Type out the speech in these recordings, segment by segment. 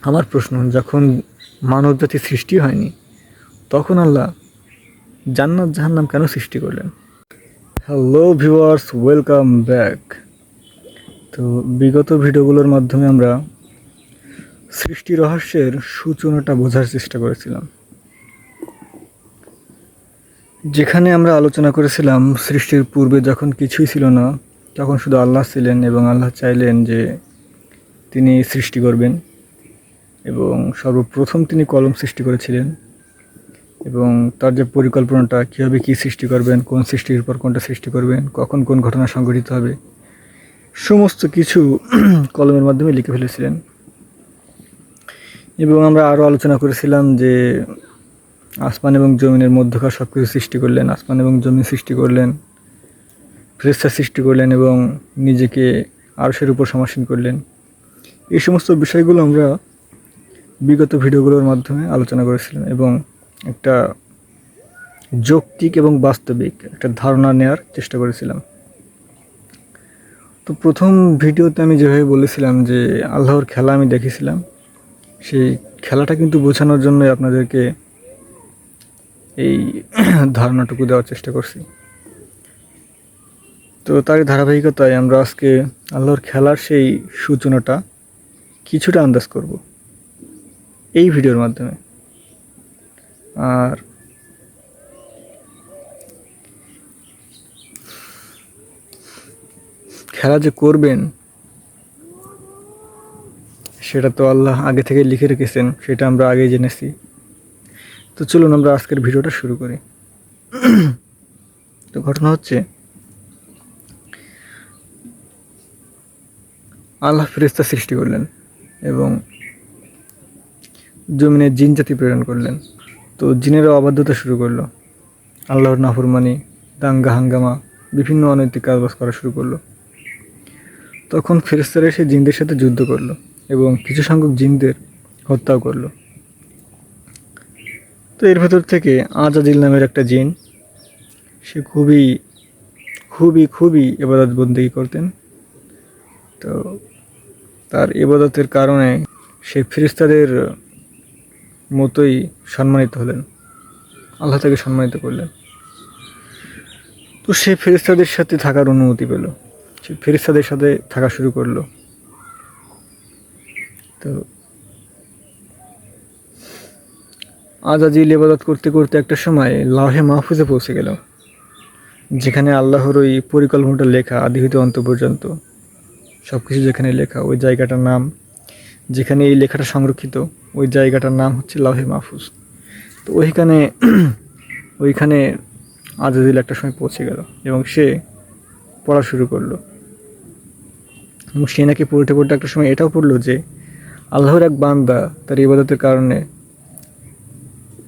আমার প্রশ্ন, যখন মানব জাতি সৃষ্টি হয়নি তখন আল্লাহ জান্নাত জাহান্নাম কেন সৃষ্টি করলেন? Hello viewers, welcome back. তো বিগত ভিডিওগুলোর মাধ্যমে আমরা সৃষ্টি রহস্যের সূচনাটা বোঝার চেষ্টা করেছিলাম, যেখানে আমরা আলোচনা করেছিলাম সৃষ্টির পূর্বে যখন কিছুই ছিল না তখন শুধু আল্লাহ ছিলেন এবং আল্লাহ চাইলেন যে তিনি সৃষ্টি করবেন এবং সর্বপ্রথম তিনি কলম সৃষ্টি করেছিলেন এবং তার যে পরিকল্পনাটা কীভাবে কী সৃষ্টি করবেন, কোন সৃষ্টির পর কোনটা সৃষ্টি করবেন, কখন কোন ঘটনা সংঘটিত হবে, সমস্ত কিছু কলমের মাধ্যমে লিখে ফেলেছিলেন। এবং আমরা আরও আলোচনা করেছিলাম যে আসমান এবং জমিনের মধ্যকার সব কিছু সৃষ্টি করলেন, আসমান এবং জমিন সৃষ্টি করলেন, ফেরেশতা সৃষ্টি করলেন এবং নিজেকে আরশের উপর সমাসীন করলেন। এই সমস্ত বিষয়গুলো আমরা বিগত ভিডিওগুলোর মাধ্যমে আলোচনা করেছিলাম এবং একটা যৌক্তিক এবং বাস্তবিক একটা ধারণা নেওয়ার চেষ্টা করেছিলাম। তো প্রথম ভিডিওতে আমি যেভাবে বলেছিলাম যে আল্লাহর খেলা আমি দেখেছিলাম, সেই খেলাটা কিন্তু বোঝানোর জন্যই আপনাদেরকে এই ধারণাটুকু দেওয়ার চেষ্টা করছি। তো তার ধারাবাহিকতায় আমরা আজকে আল্লাহর খেলার সেই সূচনাটা কিছুটা আন্দাজ করব এই ভিডিওর মাধ্যমে। আর খেলা যে করবেন সেটা তো আল্লাহ আগে থেকে লিখে রেখেছেন, সেটা আমরা আগেই জেনেছি। তো চলুন আমরা আজকের ভিডিওটা শুরু করি। তো ঘটনা হচ্ছে, আল্লাহ ফেরেশতা সৃষ্টি করলেন এবং জমিনে জিন জাতি প্রেরণ করলেন। তো জিনেরও অবাধ্যতা শুরু করলো, আল্লাহর নাফরমানি, দাঙ্গা হাঙ্গামা, বিভিন্ন অনৈতিক কাজবাজ করা শুরু করলো। তখন ফেরেশতারা এসে জিনদের সাথে যুদ্ধ করলো এবং কিছু সংখ্যক জিনদের হত্যাও করলো। তো এর ভেতর থেকে আজাজিল নামের একটা জিন, সে খুবই খুবই খুবই ইবাদত বন্দেগী করতেন। তো তার ইবাদতের কারণে সে ফেরেশতাদের মতোই সম্মানিত হলেন, আল্লাহ তাকে সম্মানিত করলেন। তো সে ফেরেশতাদের সাথে থাকার অনুমতি পেল, সে ফেরেশতাদের সাথে থাকা শুরু করলো। তো আজাজিল ইবাদত করতে করতে একটা সময় লাহে মাহফুজে পৌঁছে গেল, যেখানে আল্লাহর ওই পরিকল্পনাটা লেখা আদি হইতে অন্ত পর্যন্ত সব কিছু যেখানে লেখা, ওই জায়গাটার নাম, যেখানে এই লেখাটা সংরক্ষিত, ওই জায়গাটার নাম হচ্ছে লাহে মাহফুজ। তো ওইখানে আজাজিল একটা সময় পৌঁছে গেল এবং সে পড়া শুরু করলো। এবং সে নাকি পড়তে পড়তে একটা সময় এটাও পড়লো যে আল্লাহর এক বান্দা তার ইবাদতের কারণে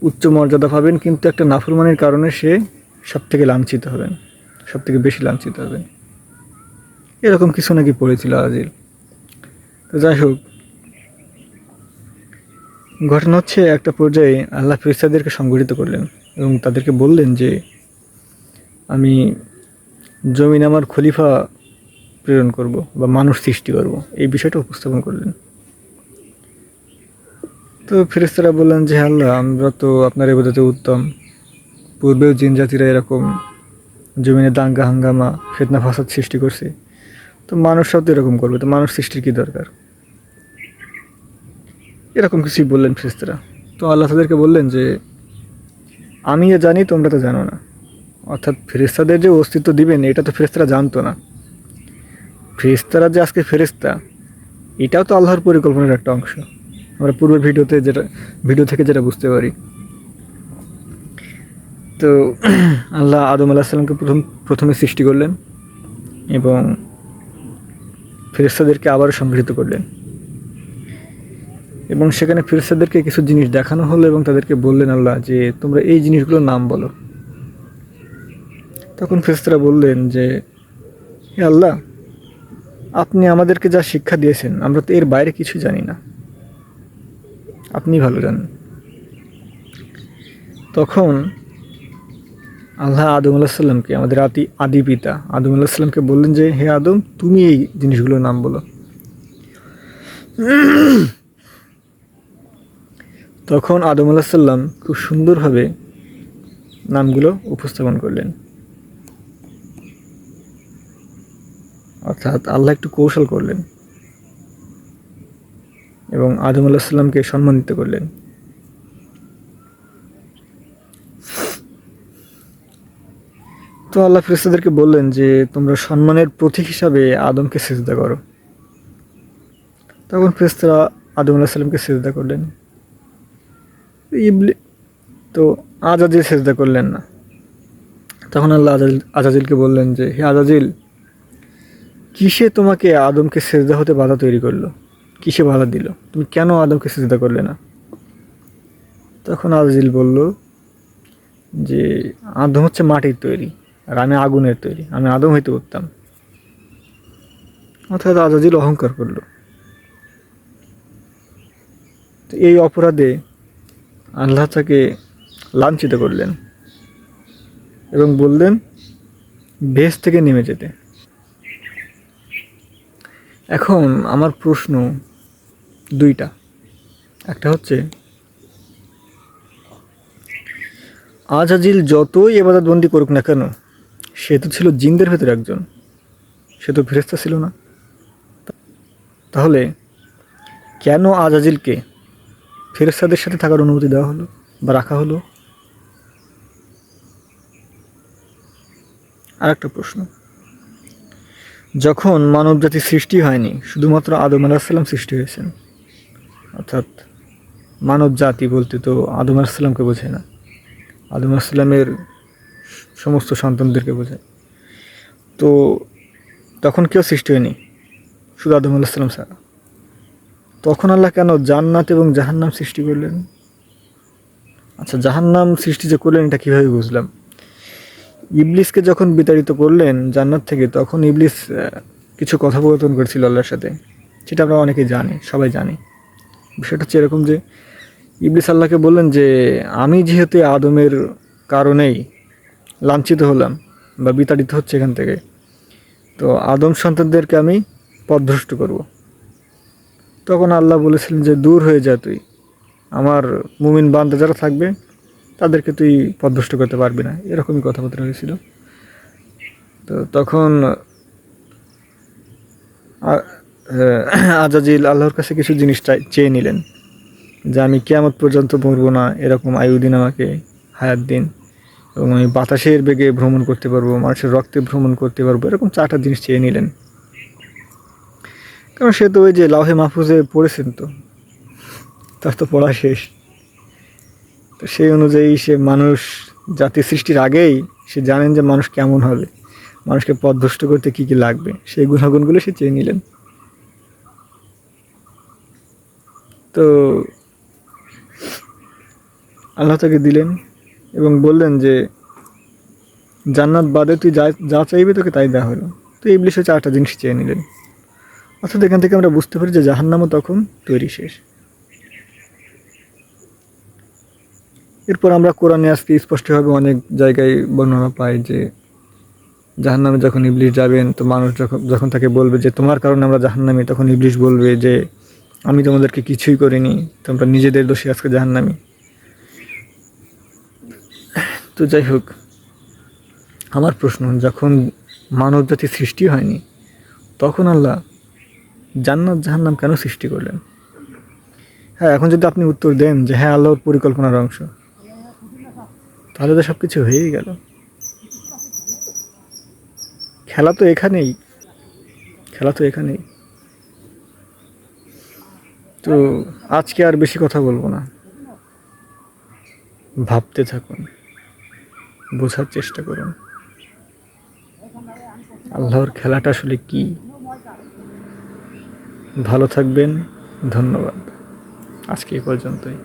উচ্চ মর্যাদা পাবেন, কিন্তু একটা নাফরমানির কারণে সে সব থেকে লাঞ্ছিত হবেন, সব থেকে বেশি লাঞ্ছিত হবেন। এরকম কিছু নাকি পড়েছিল আজাজিল। তো যাই হোক, ঘটনা হচ্ছে একটা পর্যায়ে আল্লাহ ফেরেশতাদেরকে সংগঠিত করলেন এবং তাদেরকে বললেন যে আমি জমিন আমার খলিফা প্রেরণ করব বা মানুষ সৃষ্টি করব, এই বিষয়টা উপস্থাপন করলেন। তো ফেরেশতারা বললেন যে আল্লাহ, আমরা তো আপনার ইবাদতে উত্তম, পূর্বেও জিন জাতিরা এরকম জমিনে দাঙ্গা হাঙ্গামা ফিতনা ফাসাদ সৃষ্টি করছে, তো মানুষরাও তো এরকম করবে, তো মানুষ সৃষ্টির কী দরকার, এরকম কিছুই বললেন ফেরেশতারা। তো আল্লাহ তাদেরকে বললেন যে আমি জানি, তোমরা তো জানো না। অর্থাৎ ফেরেশতাদের যে অস্তিত্ব দিবেন এটা তো ফেরেশতারা জানতো না। ফেরেশতারা যে আজকে ফেরেশতা, এটাও তো আল্লাহর পরিকল্পনার একটা অংশ, আমরা পূর্বের ভিডিও থেকে যেটা বুঝতে পারি। তো আল্লাহ আদম আলাইহিস সালামকে প্রথমে সৃষ্টি করলেন এবং ফেরেশতাদেরকে আবারও সংগঠিত করলেন এবং সেখানে ফেরেশতাদেরকে কিছু জিনিস দেখানো হলো এবং তাদেরকে বললেন আল্লাহ যে তোমরা এই জিনিসগুলোর নাম বলো। তখন ফেরেশতারা বললেন যে হে আল্লাহ, আপনি আমাদেরকে যা শিক্ষা দিয়েছেন আমরা তো এর বাইরে কিছু জানি না, আপনি ভালো জানেন। তখন আল্লাহ আদম আলাইহিস সালামকে, আমাদের আদি পিতা আদম আলাইহিস সালামকে বললেন যে হে আদম, তুমি এই জিনিসগুলোর নাম বলো। তখন আদম আলাইহিস সালাম খুব সুন্দরভাবে নামগুলো উপস্থাপন করলেন। অর্থাৎ আল্লাহ একটু কৌশল করলেন এবং আদম আলাইহিস সালামকে সম্মানিত করলেন। তো আল্লাহ ফেরেশতাদেরকে বললেন যে তোমরা সম্মানের প্রতীক হিসাবে আদমকে সিজদা করো। তখন ফেরেশতারা আদম আলাইহিস সালামকে সিজদা করলেন। ইবলি তো আজাজিল সিজদা করলেন না। তখন আল্লাহ আজাজিলকে বললেন যে হে আজাজিল, কিসে তোমাকে আদমকে সিজদা হতে বাধা তৈরি করলো? কিসে বাধা দিল? তুমি কেন আদমকে সিজদা করলে না? তখন আজাজিল বলল যে আদম হচ্ছে মাটির তৈরি আর আমি আগুনের তৈরি, আমি আদম হইতে উঠতাম। অর্থাৎ আজাজিল অহংকার করল। তো এই অপরাধে আল্লাহ তাকে লাঞ্ছিত করলেন এবং বললেন ভেস থেকে নেমে যেতে। এখন আমার প্রশ্ন দুইটা। একটা হচ্ছে আজাজিল যতই ইবাদতবন্দি করুক না কেন, সে তো ছিল জিনদের ভেতরে একজন, সে তো ফেরেশতা ছিল না। তাহলে কেন আজাজিলকে ফেরেশতাদের সাথে থাকার অনুমতি দেওয়া হলো বা রাখা হলো? আর একটা প্রশ্ন, যখন মানব জাতি সৃষ্টি হয়নি, শুধুমাত্র আদম আলাইহিস সালাম সৃষ্টি হয়েছেন, অর্থাৎ মানব জাতি বলতে তো আদম আলাইহিস সালামকে বোঝায় না, আদম আলাইহিস সালামের সমস্ত সন্তানদেরকে বোঝায়। তো তখন কেউ সৃষ্টি হয়নি, শুধু আদম আলাইহিস সালাম ছাড়া। তখন আল্লাহ কেন জান্নাত এবং জাহান্নাম সৃষ্টি করলেন? আচ্ছা, জাহান্নাম সৃষ্টি যে করলেন এটা কীভাবে বুঝলাম? ইবলিসকে যখন বিতাড়িত করলেন জান্নাত থেকে, তখন ইবলিস কিছু কথোপকথন করেছিল আল্লাহর সাথে, সেটা আমরা অনেকেই জানি, সবাই জানি। বিষয়টা হচ্ছে এরকম যে ইবলিস আল্লাহকে বললেন যে আমি যেহেতু আদমের কারণেই লাঞ্ছিত হলাম বা বিতাড়িত হচ্ছে এখান থেকে, তো আদম সন্তানদেরকে আমি পথভ্রষ্ট করব। তখন আল্লাহ বলেছিলেন যে দূর হয়ে যা তুই, আমার মুমিন বান্দা যারা থাকবে তাদেরকে তুই পথভ্রষ্ট করতে পারবি না, এরকমই কথাবার্তা হয়েছিল। তো তখন আজাজিল আল্লাহর কাছে কিছু জিনিস চেয়ে নিলেন যে আমি কিয়ামত পর্যন্ত মরবো না, এরকম আয়ু দিন, আমাকে হায়াত দিন, এবং আমি বাতাসের বেগে ভ্রমণ করতে পারবো, মানুষের রক্তে ভ্রমণ করতে পারবো, এরকম 4টা জিনিস চেয়ে নিলেন। কারণ সে তো ওই যে লাউহে মাহফুজে পড়েছেন, তো তার তো পড়া শেষ। তো সেই অনুযায়ী সে মানুষ জাতি সৃষ্টির আগেই সে জানেন যে মানুষ কেমন হবে, মানুষকে পথভ্রষ্ট করতে কী কী লাগবে, সেই গুণাগুণগুলো সে চেয়ে নিলেন। তো আল্লাহ তাকে দিলেন এবং বললেন যে জান্নাত বাদে তুই যা যা চাইবে তোকে তাই দেওয়া হলো। তো ইবলিস 4টা জিনিস চেয়ে নিলেন। অর্থাৎ এখান থেকে আমরা বুঝতে পারি যে জাহান্নামও তখন তৈরি শেষ। এরপর আমরা কোরআনে আজকে স্পষ্টভাবে অনেক জায়গায় বর্ণনা পাই যে জাহান্নামে যখন ইবলিস যাবেন, তো মানুষ যখন তাকে বলবে যে তোমার কারণে আমরা জাহান্নামী, তখন ইবলিস বলবে যে আমি তোমাদেরকে কিছুই করিনি, তোমরা নিজেদের দোষী আজকে জাহান্নামী। তো যাই হোক, আমার প্রশ্ন, যখন মানব জাতি সৃষ্টি হয়নি তখন আল্লাহ জান্নাত জাহান্নাম কেন সৃষ্টি করলেন? হ্যাঁ, এখন যদি আপনি উত্তর দেন যে হ্যাঁ আল্লাহর পরিকল্পনার অংশ, তাহলে তো সব কিছু হয়েই গেল। খেলা তো এখানেই, খেলা তো এখানেই। তো আজকে আর বেশি কথা বলবো না, ভাবতে থাকুন, বোঝার চেষ্টা করুন আল্লাহর খেলাটা আসলে কি। ভালো থাকবেন, ধন্যবাদ। আজকে এই পর্যন্তই।